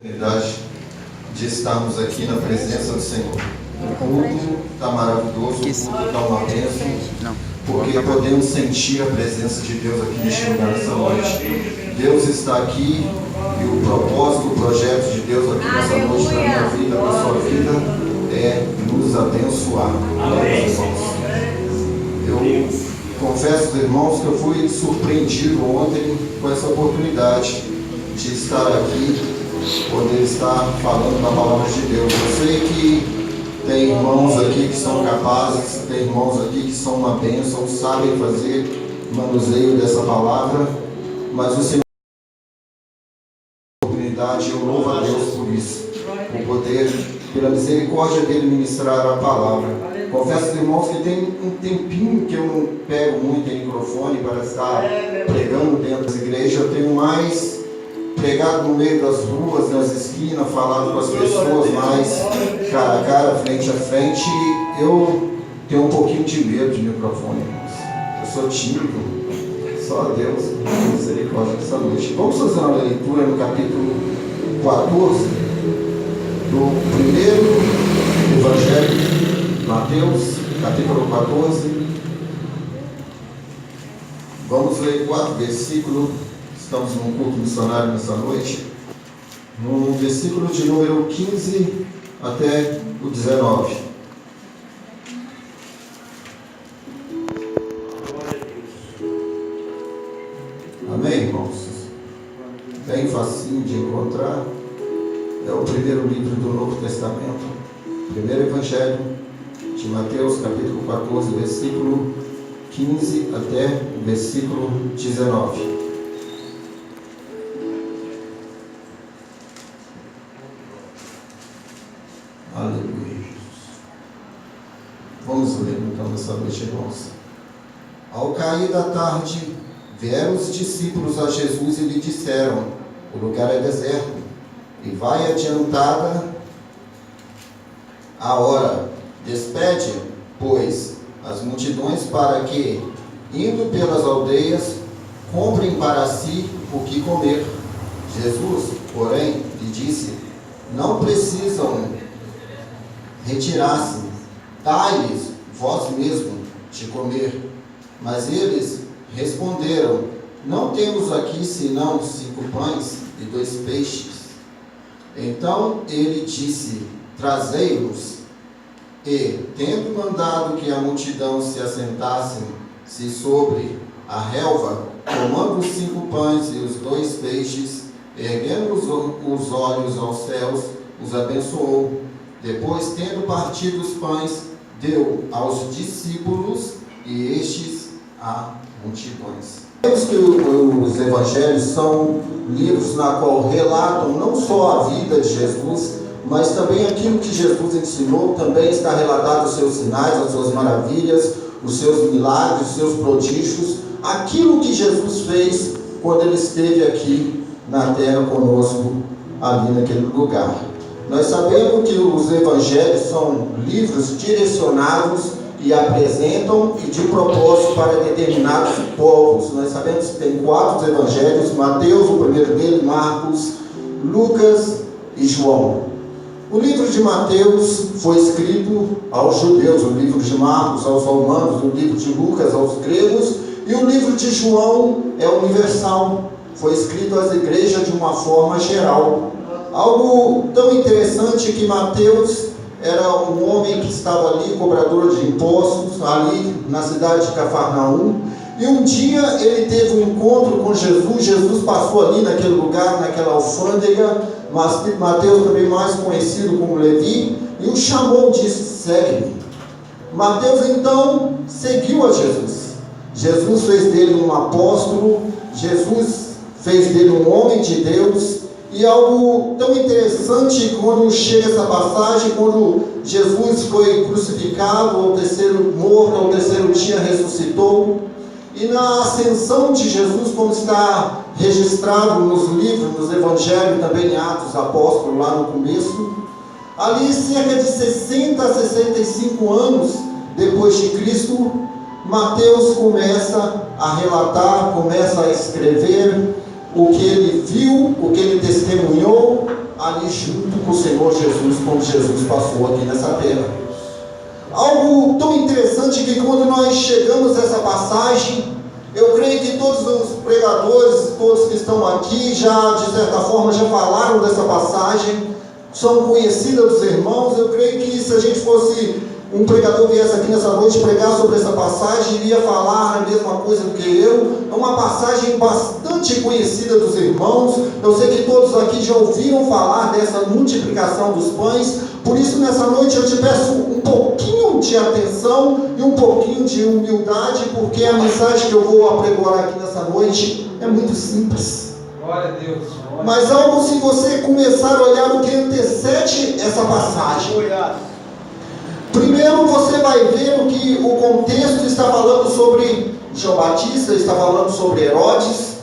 Oportunidade de estarmos aqui na presença do Senhor. O culto está maravilhoso, o culto está uma bênção, porque podemos sentir a presença de Deus aqui neste lugar nessa noite. Deus está aqui e o propósito, o projeto de Deus aqui nessa noite, na minha vida, na sua vida, é nos abençoar. Amém, irmãos. Eu confesso aos irmãos que eu fui surpreendido ontem com essa oportunidade de estar aqui, poder estar falando da palavra de Deus. Eu sei que tem irmãos aqui que são capazes, tem irmãos aqui que são uma bênção, sabem fazer manuseio dessa palavra, mas o Senhor tem a oportunidade, eu louvo a Deus por isso, por poder, pela misericórdia dele, ministrar a palavra. Confesso, irmãos, que tem um tempinho que eu não pego muito em microfone para estar pregando dentro das igrejas. Eu tenho mais pregado no meio das ruas, nas esquinas, falado com as pessoas mais cara a cara, frente a frente. Eu tenho um pouquinho de medo de microfone, irmãos. Eu sou tímido. Só Deus tem misericórdia dessa noite. Vamos fazer uma leitura no capítulo 14 do primeiro Evangelho de Mateus, capítulo 14. Vamos ler 4 versículos. Estamos num culto missionário nessa noite. No versículo de número 15 até o 19. Amém, irmãos? Bem facinho de encontrar. É o primeiro livro do Novo Testamento. Primeiro Evangelho de Mateus, capítulo 14, versículo 15 até o versículo 19. Aleluia, Jesus. Vamos ler então nessa noite, irmãos. Ao cair da tarde, vieram os discípulos a Jesus e lhe disseram: o lugar é deserto, e vai adiantada a hora. Despede, pois, as multidões para que, indo pelas aldeias, comprem para si o que comer. Jesus, porém, lhe disse: não precisam retirar-se, dai-lhes vós mesmo de comer. Mas eles responderam: não temos aqui senão 5 pães e 2 peixes. Então ele disse: trazei-los. E, tendo mandado que a multidão se assentasse sobre a relva, tomando os 5 pães e os 2 peixes, erguendo os olhos aos céus, os abençoou. Depois, tendo partido os pães, deu aos discípulos e estes a multidões. Vemos que os evangelhos são livros na qual relatam não só a vida de Jesus, mas também aquilo que Jesus ensinou. Também está relatado os seus sinais, as suas maravilhas, os seus milagres, os seus prodígios, aquilo que Jesus fez quando ele esteve aqui na terra conosco, ali naquele lugar. Nós sabemos que os evangelhos são livros direcionados e apresentam e de propósito para determinados povos. Nós sabemos que tem 4 evangelhos: Mateus, o primeiro dele, Marcos, Lucas e João. O livro de Mateus foi escrito aos judeus, o livro de Marcos aos romanos, o livro de Lucas aos gregos, e o livro de João é universal, foi escrito às igrejas de uma forma geral. Algo tão interessante que Mateus era um homem que estava ali, cobrador de impostos, ali na cidade de Cafarnaum, e um dia ele teve um encontro com Jesus. Jesus passou ali naquele lugar, naquela alfândega, mas Mateus, também mais conhecido como Levi, e o chamou e disse: segue-me. Mateus então seguiu a Jesus. Jesus fez dele um apóstolo, Jesus fez dele um homem de Deus. E algo tão interessante, quando chega essa passagem, quando Jesus foi crucificado, ao terceiro morto, ao terceiro dia ressuscitou, e na ascensão de Jesus, como está registrado nos livros, nos evangelhos, também em Atos dos Apóstolos, lá no começo, ali cerca de 60 a 65 anos depois de Cristo, Mateus começa a relatar, começa a escrever o que ele viu, o que ele testemunhou ali ali junto com o Senhor Jesus, quando Jesus passou aqui nessa terra. Algo tão interessante que quando nós chegamos a essa passagem, eu creio que todos os pregadores, todos que estão aqui, já de certa forma já falaram dessa passagem, são conhecidas dos irmãos. Eu creio que se a gente fosse um pregador viesse aqui nessa noite pregar sobre essa passagem, iria falar a mesma coisa do que eu. É uma passagem bastante conhecida dos irmãos. Eu sei que todos aqui já ouviram falar dessa multiplicação dos pães. Por isso, nessa noite, eu te peço um pouquinho de atenção e um pouquinho de humildade, porque a mensagem que eu vou apregoar aqui nessa noite é muito simples. Glória a Deus. Mas algo, se você começar a olhar o que antecede essa passagem, primeiro você vai ver o que o contexto está falando sobre João Batista, está falando sobre Herodes,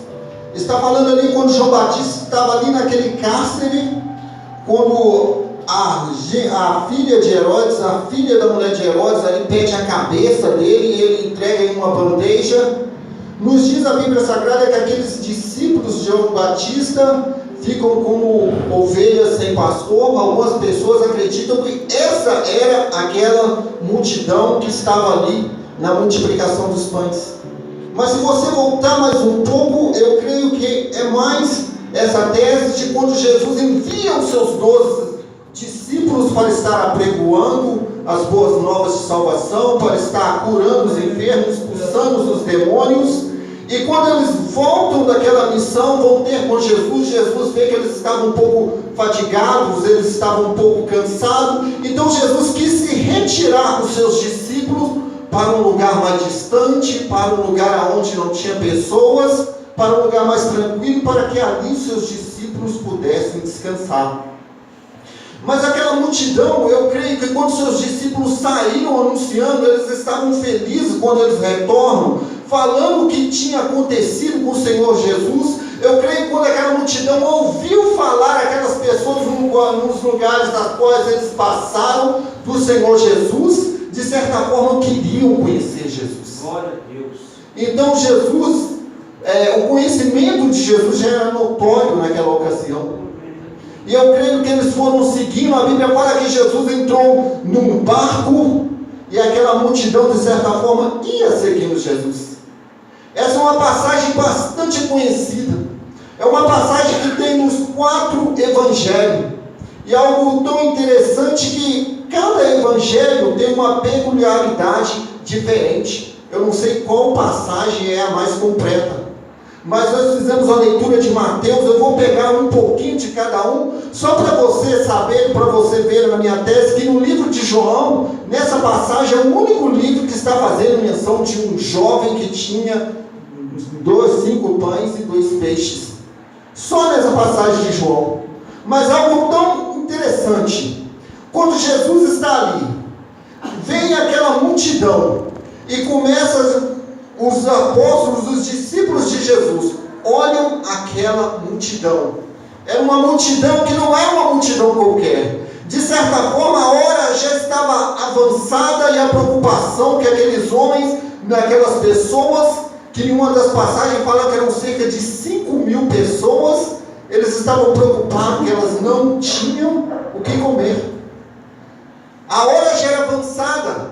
está falando ali quando João Batista estava ali naquele cárcere, quando a filha de Herodes, a filha da mulher de Herodes, ali pede a cabeça dele e ele entrega em uma bandeja. Nos diz a Bíblia Sagrada que aqueles discípulos de João Batista ficam como ovelhas sem pastor. Algumas pessoas acreditam que essa era aquela multidão que estava ali na multiplicação dos pães. Mas se você voltar mais um pouco, eu creio que é mais essa tese de quando Jesus envia os seus 12 discípulos para estar apregoando as boas novas de salvação, para estar curando os enfermos, expulsando os demônios. E quando eles voltam daquela missão, vão ter com Jesus, Jesus vê que eles estavam um pouco fatigados, eles estavam um pouco cansados. Então Jesus quis se retirar com seus discípulos para um lugar mais distante, para um lugar onde não tinha pessoas, para um lugar mais tranquilo, para que ali seus discípulos pudessem descansar. Mas aquela multidão, eu creio que quando seus discípulos saíram anunciando, eles estavam felizes quando eles retornam, falando o que tinha acontecido com o Senhor Jesus. Eu creio que quando aquela multidão ouviu falar aquelas pessoas nos lugares das quais eles passaram do Senhor Jesus, de certa forma queriam conhecer Jesus. Glória a Deus. Então Jesus, o conhecimento de Jesus já era notório naquela ocasião. E eu creio que eles foram seguindo. A Bíblia fala que Jesus entrou num barco e aquela multidão, de certa forma, ia seguindo Jesus. Essa é uma passagem bastante conhecida. É uma passagem que tem nos 4 evangelhos. E algo tão interessante que cada evangelho tem uma peculiaridade diferente. Eu não sei qual passagem é a mais completa, mas nós fizemos a leitura de Mateus. Eu vou pegar um pouquinho de cada um, só para você saber, para você ver na minha tese, que no livro de João, nessa passagem, é o único livro que está fazendo menção de um jovem que tinha 5 pães e 2 peixes. Só nessa passagem de João. Mas algo tão interessante, quando Jesus está ali, vem aquela multidão e começa os apóstolos, os discípulos de Jesus, olham aquela multidão. Era uma multidão que não era uma multidão qualquer. De certa forma, a hora já estava avançada e a preocupação que aqueles homens, aquelas pessoas, que em uma das passagens fala que eram cerca de 5.000 pessoas, eles estavam preocupados que elas não tinham o que comer. A hora já era avançada.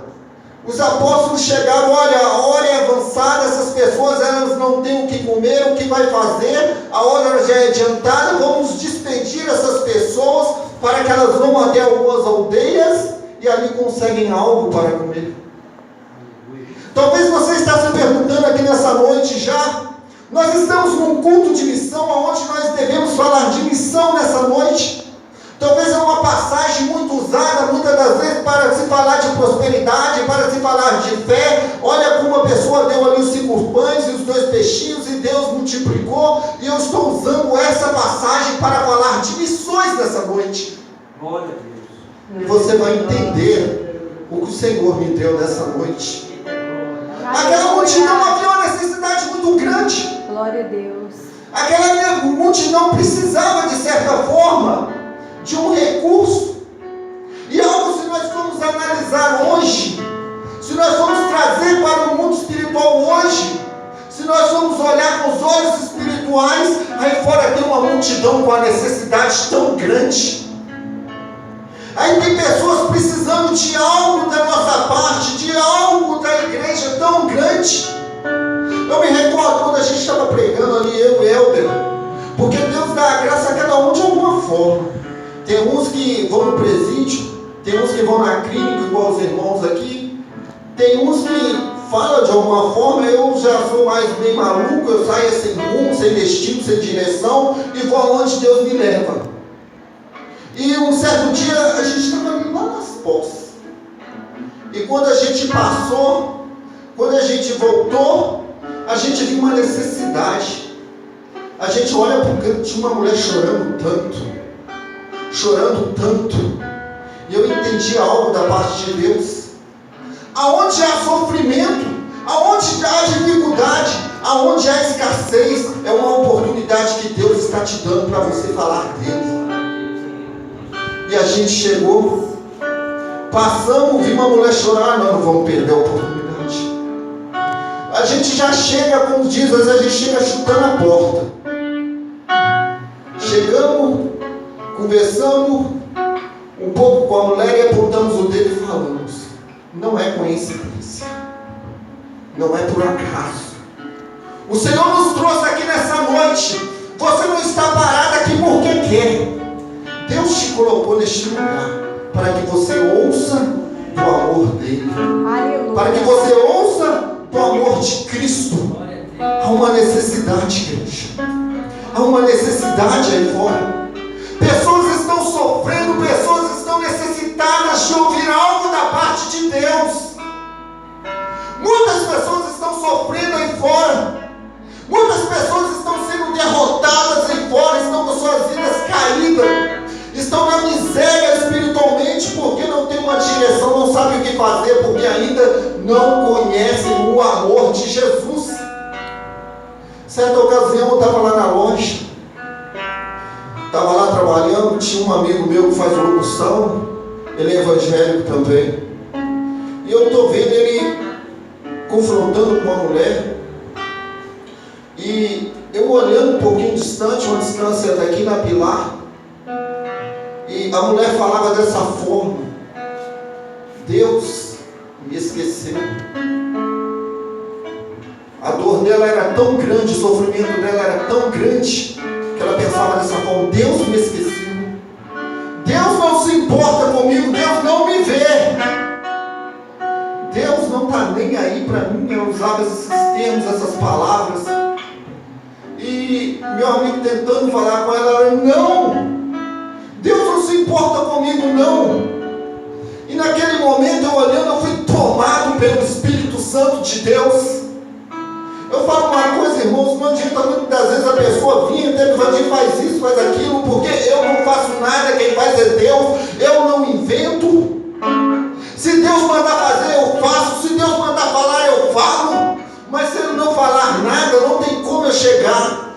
Os apóstolos chegaram, olha, a hora é avançada, essas pessoas elas não têm o que comer, o que vai fazer, a hora já é adiantada, vamos despedir essas pessoas para que elas vão até algumas aldeias e ali conseguem algo para comer. Talvez você está se perguntando aqui nessa noite já, nós estamos num culto de missão, onde nós devemos falar de missão nessa noite. Talvez é uma passagem muito usada, muitas das vezes, para se falar de prosperidade, para se falar de fé. Olha como a pessoa deu ali os 5 pães e os 2 peixinhos e Deus multiplicou. E eu estou usando essa passagem para falar de missões nessa noite. Glória a Deus. E você vai entender o que o Senhor me deu nessa noite. Aquela multidão havia uma necessidade muito grande. Glória a Deus. Aquela multidão precisava, de certa forma, de um recurso. E algo, se nós formos analisar hoje, se nós formos trazer para o mundo espiritual hoje, se nós formos olhar com os olhos espirituais, aí fora tem uma multidão com a necessidade tão grande. pessoas precisando de algo da nossa parte, de algo da igreja tão grande. Eu me recordo quando a gente estava pregando ali, eu e o Helder, porque Deus dá a graça a cada um de alguma forma. Tem uns que vão no presídio, tem uns que vão na clínica, igual os irmãos aqui, tem uns que falam de alguma forma. Eu já sou mais bem maluco, eu saio sem rumo, sem destino, sem direção, e vou onde Deus me leva. E um certo dia a gente estava ali lá nas Poças, e quando a gente passou, quando a gente voltou, a gente viu uma necessidade. A gente olha para o canto, tinha uma mulher chorando tanto, e eu entendi algo da parte de Deus. Aonde há sofrimento, aonde há dificuldade, aonde há escassez, é uma oportunidade que Deus está te dando para você falar dele. E a gente chegou, passamos, vi uma mulher chorar, nós não vamos perder a oportunidade. A gente já chega, como diz, às vezes a gente chega chutando a porta. Chegamos, conversamos um pouco com a mulher e apontamos o dedo e falamos: não é coincidência, não é por acaso. O Senhor nos trouxe aqui nessa noite. Você não está parado aqui porque quer. Deus te colocou neste lugar para que você ouça do amor dele. Aleluia. Para que você ouça do amor de Cristo. Há uma necessidade, igreja. Há uma necessidade aí fora. Pessoas estão sofrendo, pessoas estão necessitadas de ouvir algo da parte de Deus. Muitas pessoas estão sofrendo aí fora. Muitas pessoas estão sendo derrotadas aí fora, estão com suas vidas caídas, estão na miséria espiritualmente porque não tem uma direção, não sabem o que fazer, porque ainda não conhecem o amor de Jesus. Certa ocasião eu estava lá na loja, estava lá trabalhando, tinha um amigo meu que faz locução, ele é evangélico também, e eu estou vendo ele confrontando com uma mulher, e eu olhando um pouquinho distante, uma distância daqui na Pilar, e a mulher falava dessa forma: Deus me esqueceu. A dor dela era tão grande, o sofrimento dela era tão grande, que ela pensava dessa forma: Deus me esqueceu. Deus não se importa comigo, Deus não me vê. Deus não está nem aí para mim. Eu usava esses termos, essas palavras. E meu amigo tentando falar com ela: não, Deus não se importa comigo, não. E naquele momento, eu olhando, eu fui tomado pelo Espírito Santo de Deus. Eu falo uma coisa, irmãos, não adianta muitas das vezes a pessoa vir e dizer: Vandir, faz isso, faz aquilo, porque eu não faço nada, quem faz é Deus, eu não invento. Se Deus mandar fazer, eu faço. Se Deus mandar falar, eu falo. Mas se Ele não falar nada, não tem como eu chegar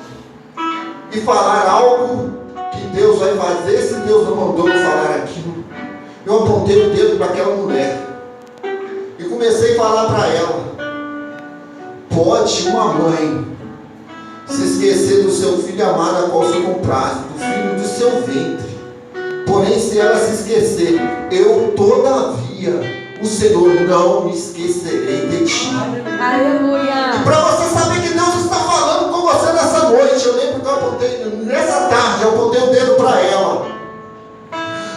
e falar algo que Deus vai fazer, se Deus não mandou eu falar aquilo. Eu apontei o dedo para aquela mulher e comecei a falar para ela: pode uma mãe se esquecer do seu filho amado a qual se comprasse, do filho do seu ventre, porém se ela se esquecer, eu todavia, o Senhor, não me esquecerei de ti. Aleluia. E para você saber que Deus está falando com você nessa noite, eu lembro que eu apontei, nessa tarde, eu apontei o dedo para ela.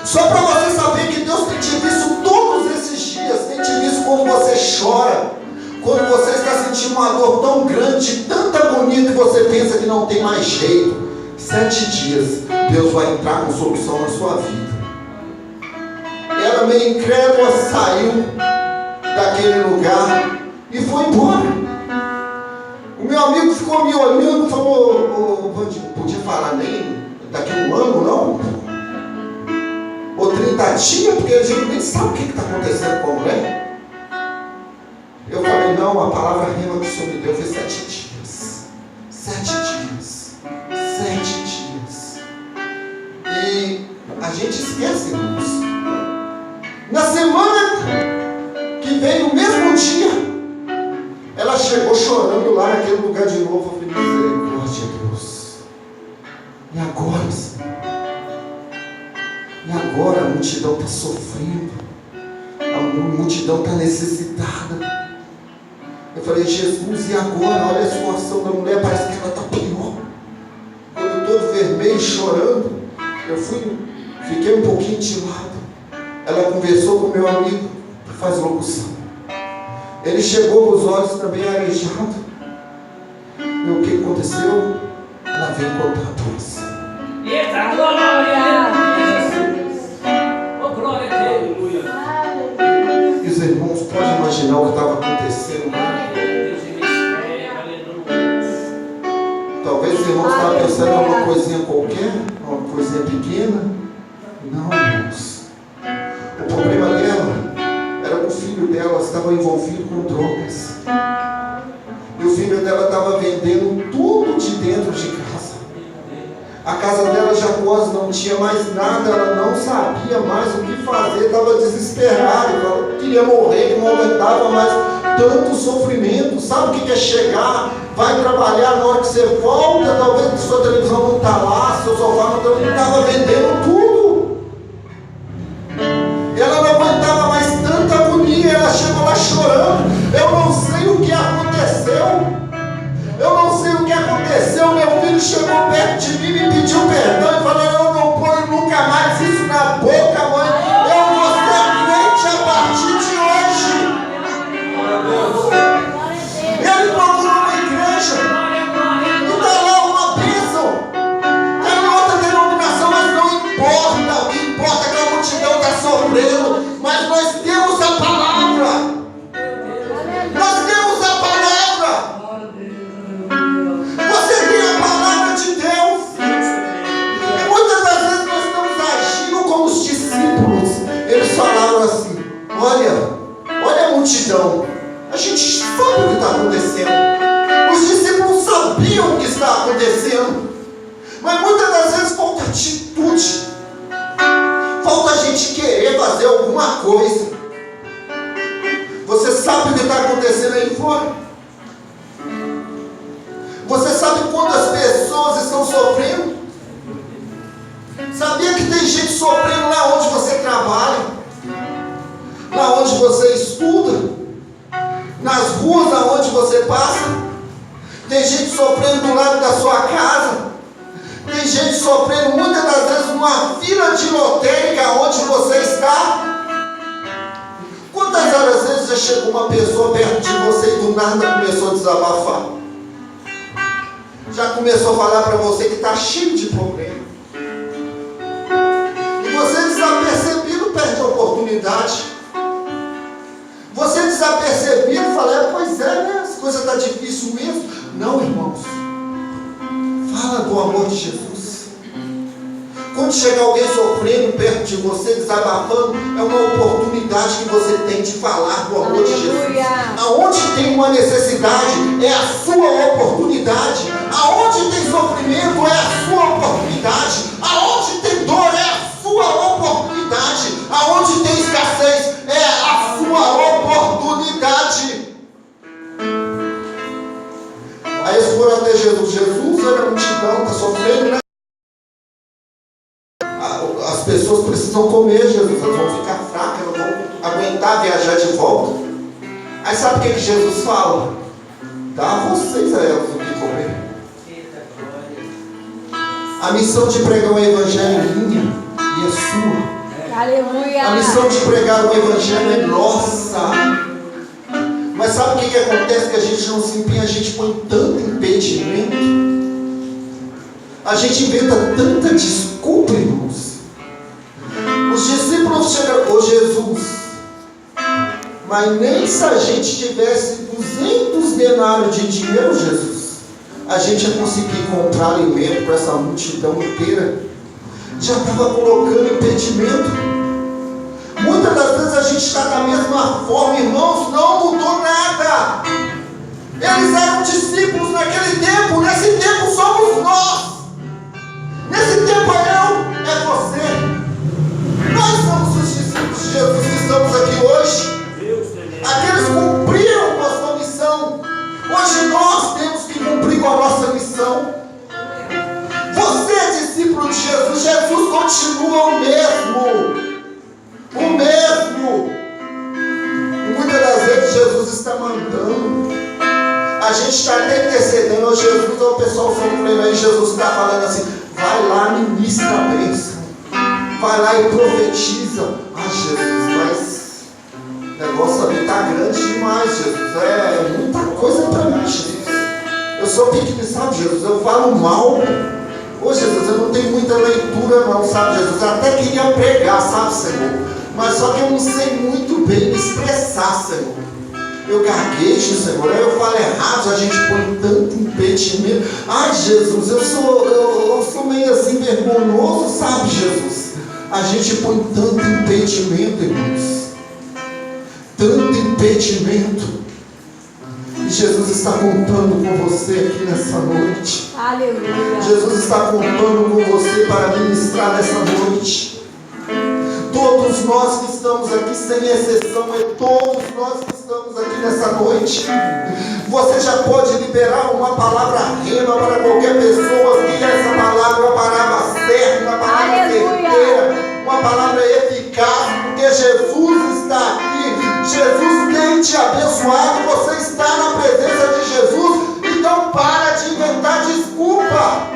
Só para você saber que Deus tem te visto todos esses dias, tem te visto quando você chora, quando você está sentindo uma dor tão grande, tanta agonia que você pensa que não tem mais jeito. 7 dias, Deus vai entrar com solução na sua vida. Ela, meio incrédula, saiu daquele lugar e foi embora. O meu amigo ficou me olhando e falou: Vandir, podia falar nem daqui a um ano, não? Ou 30 dias, porque a gente nem sabe o que está acontecendo com a mulher. Eu falei: não, a palavra rima que o Senhor me deu foi 7 dias. 7 dias. 7 dias. E a gente esquece, irmãos. Na semana que veio, no mesmo dia, ela chegou chorando lá naquele lugar de novo. Eu falei: misericórdia de Deus. E agora, Senhor? E agora a multidão está sofrendo, a multidão está necessitada. Eu falei, Jesus, e agora? Olha a situação da mulher, parece que ela está pior. Quando todo vermelho, chorando, eu fiquei um pouquinho de lado. Ela conversou com o meu amigo, que faz locução. Ele chegou com os olhos também arejados. E o que aconteceu? Ela veio contar a doença. Eita, glória! Oh, glória a Deus! E os irmãos podem imaginar o que estava acontecendo, né? Talvez os irmãos estavam pensando em uma coisinha qualquer, uma coisinha pequena. Não, irmãos. O problema dela era que o filho dela estava envolvido com drogas. E o filho dela estava vendendo tudo de dentro de casa. A casa dela já quase não tinha mais nada, ela não sabia mais o que fazer, estava desesperada, ela queria morrer, que não aguentava mais tanto sofrimento. Sabe o que é chegar? Vai trabalhar, na hora que você volta, talvez sua televisão não está lá, seu sofá não está, estava vendendo tudo. Ela não aguentava mais tanta agonia, ela chegou lá chorando. Eu não sei o que aconteceu. Eu não sei o que aconteceu. Meu filho chegou perto de mim, me pediu perdão e falou: eu não ponho nunca mais isso na boca, mãe. Eu vou ser crente a partir de hoje. Ele procurou uma igreja e está lá uma bênção. Está em outra denominação, mas não importa. O que importa é que a multidão está sofrendo. Mas nós temos a palavra. Nós temos a palavra. Você tem a palavra de Deus. E muitas das vezes nós estamos agindo como os discípulos. Eles falaram assim: olha a multidão. A gente sabe o que está acontecendo. Os discípulos sabiam o que está acontecendo. Mas muitas das vezes falta atitude. Falta a gente querer fazer alguma coisa. Você sabe o que está acontecendo aí fora? Você sabe quantas pessoas estão sofrendo? Sabia que tem gente sofrendo lá onde você trabalha, lá onde você estuda, nas ruas aonde você passa? Tem gente sofrendo do lado da sua casa. Tem gente sofrendo muitas das vezes numa fila de lotérica onde você está. Quantas horas vezes já chegou uma pessoa perto de você e do nada começou a desabafar? Já começou a falar para você que está cheio de problema. E você desapercebido perde a oportunidade. Você desapercebido fala: pois é, né? As coisas estão difíceis mesmo. Não, irmãos. Fala do amor de Jesus. Quando chegar alguém sofrendo perto de você, desabafando, é uma oportunidade que você tem de falar do amor de Jesus. Aonde tem uma necessidade, é a sua oportunidade. Aonde tem sofrimento, é a sua oportunidade. Aonde tem dor, é a sua oportunidade. Aonde tem escassez, é a sua oportunidade. Aí eles foram até Jesus. Jesus, olha a multidão, está sofrendo, né? As pessoas precisam comer, Jesus. Elas vão ficar fracas, elas vão aguentar viajar de volta. Aí sabe o que Jesus fala? Dá a vocês a elas o que comer. A missão de pregar o evangelho é minha e é sua. Aleluia. A missão de pregar o evangelho é nossa. Mas sabe o que acontece? Que a gente não se empenha, a gente põe tanto impedimento, a gente inventa tanta desculpa, irmãos. Os discípulos chegaram: ô Jesus, mas nem se a gente tivesse 200 denários de dinheiro, Jesus, a gente ia conseguir comprar alimento para essa multidão inteira. Já estava colocando impedimento. Muitas das vezes a gente está da mesma forma, irmãos, não mudou nada. Eles eram discípulos naquele tempo, nesse tempo somos nós. Nesse tempo é você. Nós somos os discípulos de Jesus que estamos aqui hoje. Aqueles cumpriram com a sua missão. Hoje nós temos que cumprir com a nossa missão. Você é discípulo de Jesus, Jesus continua o mesmo. Senhor Jesus, o pessoal sofrendo aí, Jesus está falando assim, vai lá, ministra a bênção, vai lá e profetiza. Ah, Jesus, mas o negócio ali está grande demais, Jesus, é muita coisa para mim, Jesus. Eu sou pequeno, sabe, Jesus, eu falo mal. Ô Jesus, eu não tenho muita leitura não, sabe, Jesus, eu até queria pregar, sabe, Senhor, mas só que eu não sei muito bem me expressar, Senhor. Eu gaguejo, Senhor, aí eu falo errado, a gente põe tanto impedimento. Ai, Jesus, eu sou meio assim vergonhoso, sabe, Jesus? A gente põe tanto impedimento, irmãos. Tanto impedimento. E Jesus está contando com você aqui nessa noite. Aleluia. Jesus está contando com você para ministrar nessa noite. Todos nós que estamos aqui, sem exceção, todos nós que estamos aqui nessa noite, você já pode liberar uma palavra rema para qualquer pessoa, que essa palavra é uma palavra certa, uma palavra certeira, uma palavra eficaz, porque Jesus está aqui, Jesus tem te abençoado, você está na presença de Jesus, então para de inventar desculpa,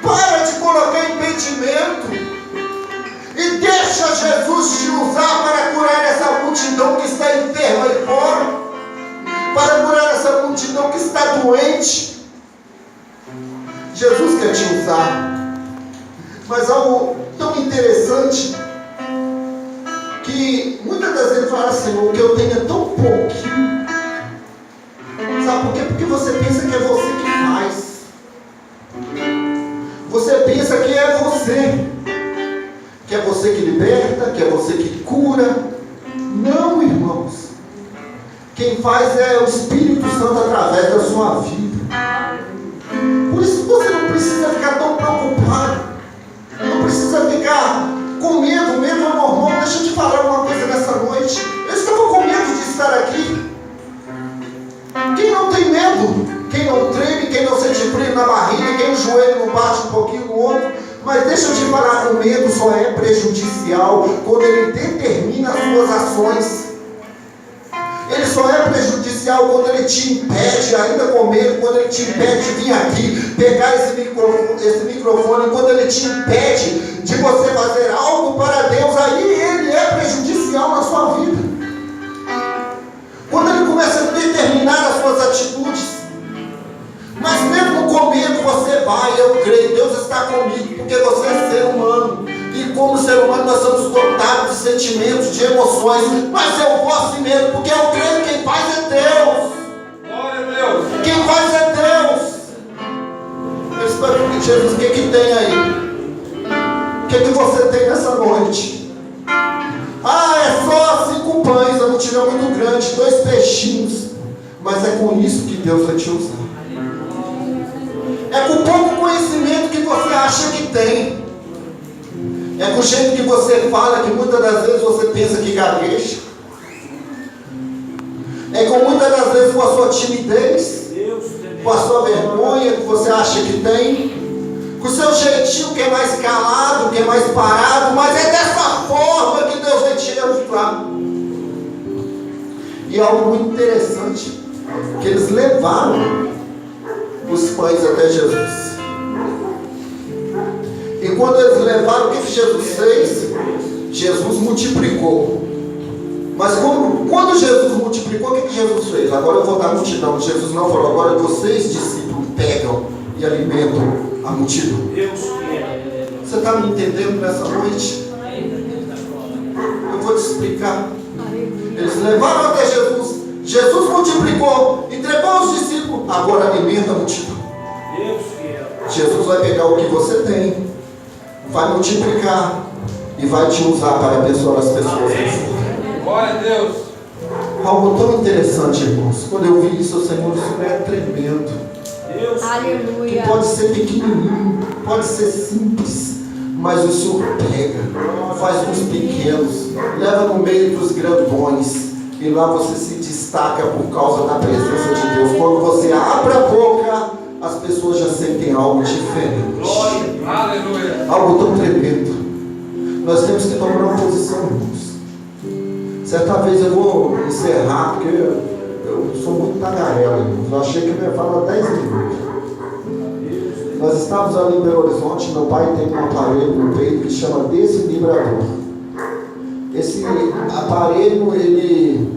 para de colocar impedimento. E deixa Jesus te usar para curar essa multidão que está enferma aí fora, para curar essa multidão que está doente. Jesus quer te usar. Mas algo tão interessante, que muitas das vezes fala, Senhor, que eu tenho é tão pouquinho. Sabe por quê? Porque você pensa que é você que faz. Você pensa que é você. Que é você que liberta, que é você que cura. Não, irmãos. Quem faz é o Espírito Santo através da sua vida. Por isso você não precisa ficar tão preocupado. Não precisa ficar com medo. Medo é normal. Deixa eu te falar uma coisa nessa noite. Eu estava com medo de estar aqui. Quem não tem medo? Quem não treme? Quem não sente frio na barriga? Quem o joelho não bate um pouquinho no ombro? Mas deixa eu te falar, o medo só é prejudicial quando ele determina as suas ações. Ele só é prejudicial quando ele te impede, ainda com medo, quando ele te impede de vir aqui, pegar esse microfone, quando ele te impede de você fazer algo para Deus, aí ele é prejudicial na sua vida. Quando ele começa a determinar as suas atitudes. Mas mesmo com medo você vai, eu creio, Deus está comigo, porque você é ser humano. E como ser humano nós somos dotados de sentimentos, de emoções. Mas eu vou assim mesmo, porque eu creio que quem faz é Deus. Glória a Deus. Quem faz é Deus. Eu espero que Jesus, o que tem aí? O que você tem nessa noite? Ah, é só 5 pães, a multidão é muito grande, 2 peixinhos. Mas é com isso que Deus vai te usar. É com pouco conhecimento que você acha que tem. É com o jeito que você fala, que muitas das vezes você pensa que gagueja. É com muitas das vezes com a sua timidez, com a sua vergonha que você acha que tem, com o seu jeitinho que é mais calado, que é mais parado, mas é dessa forma que Deus vai te usar. E algo muito interessante, que eles levaram os pães até Jesus. E quando eles levaram, o que Jesus fez? Jesus multiplicou. Mas quando Jesus multiplicou, o que Jesus fez? Agora eu vou dar a multidão. Jesus não falou, agora vocês, discípulos, pegam e alimentam a multidão. Você está me entendendo nessa noite? Eu vou te explicar. Eles levaram até Jesus. Jesus multiplicou, entregou aos discípulos, agora alimenta a multidão. Jesus vai pegar o que você tem, vai multiplicar e vai te usar para abençoar as pessoas. Glória a Deus. Algo tão interessante, irmãos. Quando eu vi isso, Senhor, isso é tremendo. Aleluia. Que pode ser pequenininho, pode ser simples, mas o Senhor pega, faz uns pequenos, leva no meio dos grandões. E lá você se destaca por causa da presença de Deus. Quando você abre a boca, as pessoas já sentem algo diferente. Glória, aleluia. Algo tão tremendo. Nós temos que tomar uma posição, irmãos. Certa vez eu vou encerrar, porque eu Eu sou muito tagarela, irmãos. Eu achei que eu ia falar 10 minutos. Nós estávamos ali em Belo Horizonte. Meu pai tem um aparelho no peito que chama desequilibrador. Esse aparelho, ele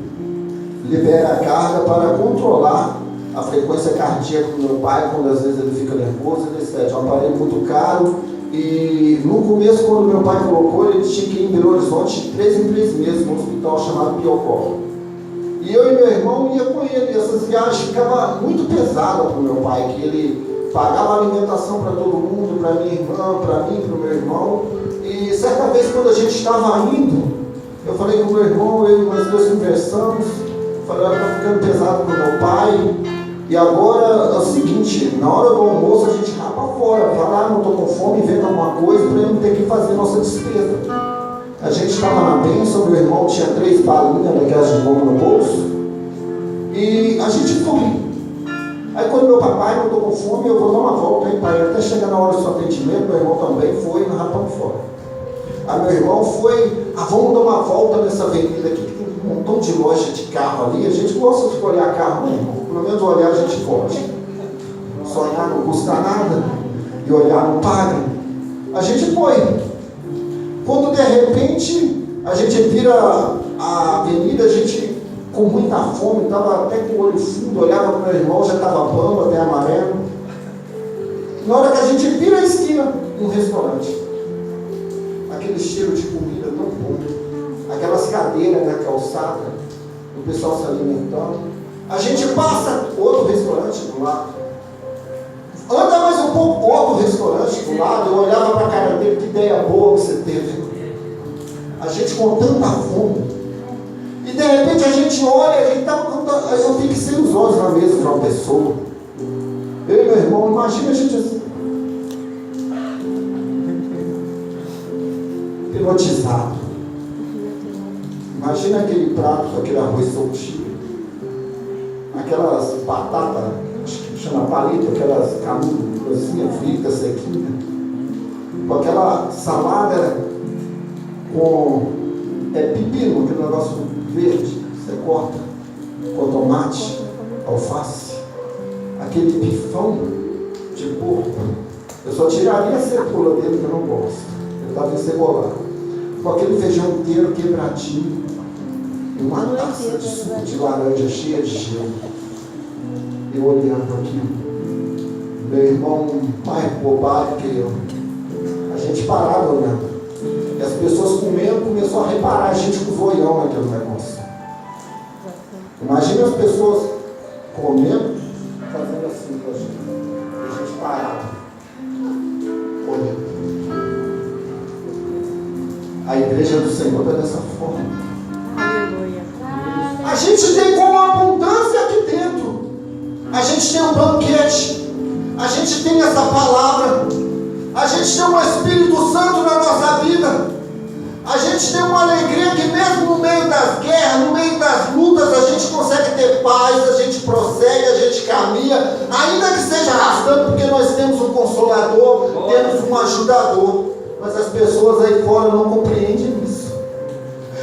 libera a carga para controlar a frequência cardíaca do meu pai, quando às vezes ele fica nervoso, etc. É um aparelho muito caro. E no começo, quando meu pai colocou, ele tinha que ir em Belo Horizonte de 3 em 3 meses, num hospital chamado Biocó. E eu e meu irmão ia com ele. E essas viagens ficavam muito pesadas para o meu pai, que ele pagava alimentação para todo mundo, para minha irmã, para mim, para o meu irmão. E certa vez, quando a gente estava indo, eu falei com o meu irmão, eu e nós dois conversamos, falei, olha, está ficando pesado para o meu pai. E agora é o seguinte, na hora do almoço a gente rapa fora, vai lá, não estou com fome, inventa alguma coisa para ele não ter que fazer nossa despesa. A gente estava na bênção, meu irmão tinha 3 balinhas daquelas de goma no bolso, e a gente foi. Aí quando meu papai, não estou com fome, eu vou dar uma volta, hein, pai, até chegar na hora do seu atendimento, meu irmão também foi e nós rapamos fora. Aí meu irmão foi, vamos dar uma volta nessa avenida aqui, que tem um montão de loja de carro ali, a gente gosta de olhar carro, né, irmão? Pelo menos olhar a gente pode. Sonhar não custa nada, e olhar não paga. A gente foi. Quando de repente a gente vira a avenida, a gente com muita fome, estava até com o olho fundo, olhava para o meu irmão, já estava bambo, até amarelo. Na hora que a gente vira a esquina, um restaurante. Aquele cheiro de comida tão bom, aquelas cadeiras na calçada, o pessoal se alimentando. A gente passa outro restaurante do lado. Anda mais um pouco, outro restaurante do lado. Eu olhava para a cara dele, que ideia boa que você teve. A gente com tanta fome. E de repente a gente olha, a gente eu fixei os olhos na mesa de uma pessoa. Eu e meu irmão, imagina a gente assim. Hipnotizado. Imagina aquele prato com aquele arroz soltinho. Aquelas batatas, acho que chama palito, aquelas canudas fritas, sequinhas, com aquela salada com pepino, aquele negócio verde, você corta, com tomate, alface, aquele bifão de porco. Eu só tiraria a cebola dele, que eu não gosto, ele estava encebolado, com aquele feijão inteiro quebradinho, e uma taça de suco de laranja cheia de gelo. Eu olhando aquilo, meu irmão mais bobado que eu, a gente parava olhando, e as pessoas comendo, começou a reparar a gente com o zoião naquele negócio. Imagina as pessoas comendo, fazendo assim com a gente, e a gente parava, olhando. A igreja do Senhor está dessa forma. A gente tem como abundância aqui dentro. A gente tem um banquete. A gente tem essa palavra. A gente tem um Espírito Santo na nossa vida. A gente tem uma alegria que mesmo no meio das guerras, no meio das lutas, a gente consegue ter paz, a gente prossegue, a gente caminha, ainda que seja arrastando, porque nós temos um consolador, temos um ajudador. Mas as pessoas aí fora não compreendem isso.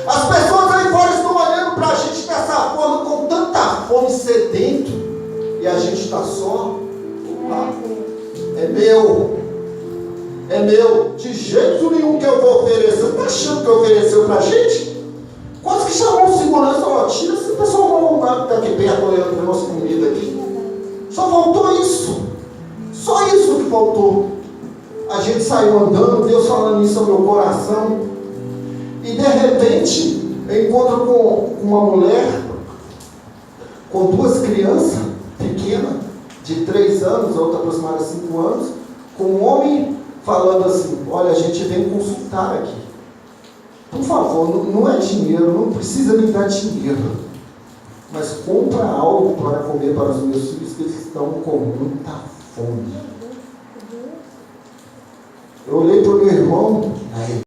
As pessoas aí fora estão olhando para a gente dessa forma, com tanta fome, sedento, e a gente está só, é meu, de jeito nenhum que eu vou oferecer. Você está achando que ofereceu para a gente? Quase que chamou o segurança, ó, tira esse pessoal voluntário que está aqui perto olhando para a nossa comida aqui. Só faltou isso. Só isso que faltou. A gente saiu andando, Deus falando isso ao meu coração. E de repente, eu encontro com uma mulher com 2 crianças pequenas, de 3 anos, a outra aproximada de 5 anos, com um homem falando assim: olha, a gente vem consultar aqui. Por favor, não é dinheiro, não precisa me dar dinheiro, mas compra algo para comer para os meus filhos, que eles estão com muita fome. Eu olhei para o meu irmão, aí